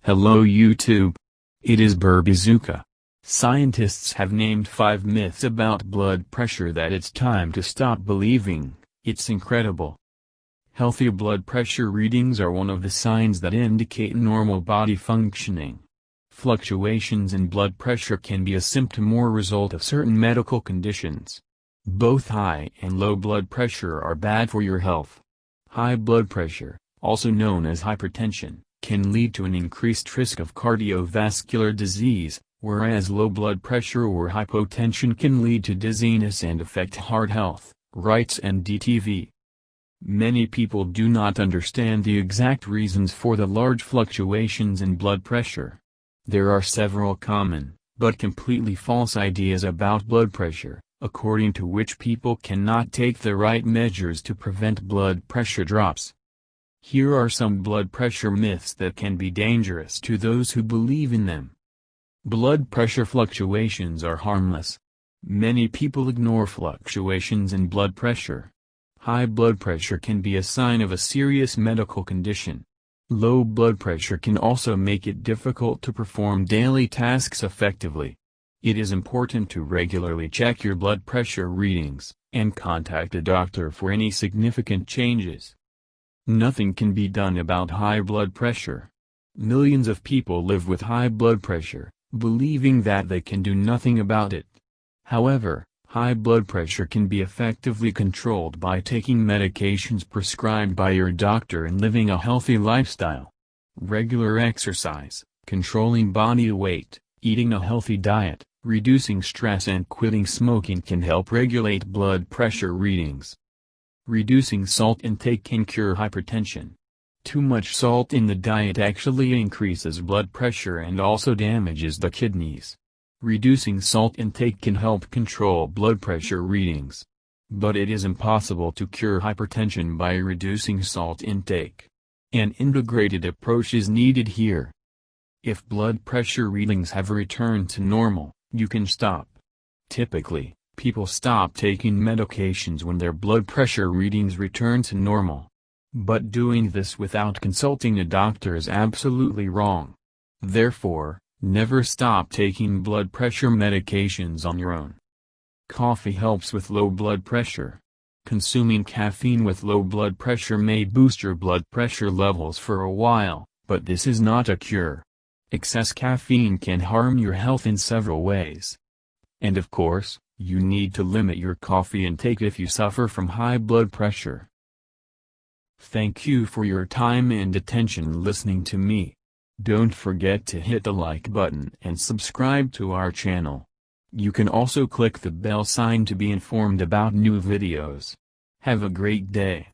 Hello YouTube. It is Burbazooka. Scientists have named 5 myths about blood pressure that it's time to stop believing. It's incredible. Healthy blood pressure readings are one of the signs that indicate normal body functioning. Fluctuations in blood pressure can be a symptom or result of certain medical conditions. Both high and low blood pressure are bad for your health. High blood pressure, also known as hypertension, can lead to an increased risk of cardiovascular disease, whereas low blood pressure or hypotension can lead to dizziness and affect heart health, writes NDTV. Many people do not understand the exact reasons for the large fluctuations in blood pressure. There are several common, but completely false ideas about blood pressure, according to which people cannot take the right measures to prevent blood pressure drops. Here are some blood pressure myths that can be dangerous to those who believe in them. Blood pressure fluctuations are harmless. Many people ignore fluctuations in blood pressure. High blood pressure can be a sign of a serious medical condition. Low blood pressure can also make it difficult to perform daily tasks effectively. It is important to regularly check your blood pressure readings, and contact a doctor for any significant changes. Nothing can be done about high blood pressure. Millions of people live with high blood pressure, believing that they can do nothing about it. However, high blood pressure can be effectively controlled by taking medications prescribed by your doctor and living a healthy lifestyle. Regular exercise, controlling body weight, eating a healthy diet, reducing stress and quitting smoking can help regulate blood pressure readings. Reducing salt intake can cure hypertension. Too much salt in the diet actually increases blood pressure and also damages the kidneys. Reducing salt intake can help control blood pressure readings. But it is impossible to cure hypertension by reducing salt intake. An integrated approach is needed here. If blood pressure readings have returned to normal, you can stop. Typically, people stop taking medications when their blood pressure readings return to normal. But doing this without consulting a doctor is absolutely wrong. Therefore, never stop taking blood pressure medications on your own. Coffee helps with low blood pressure. Consuming caffeine with low blood pressure may boost your blood pressure levels for a while, but this is not a cure. Excess caffeine can harm your health in several ways. And of course, you need to limit your coffee intake if you suffer from high blood pressure. Thank you for your time and attention listening to me. Don't forget to hit the like button and subscribe to our channel. You can also click the bell sign to be informed about new videos. Have a great day.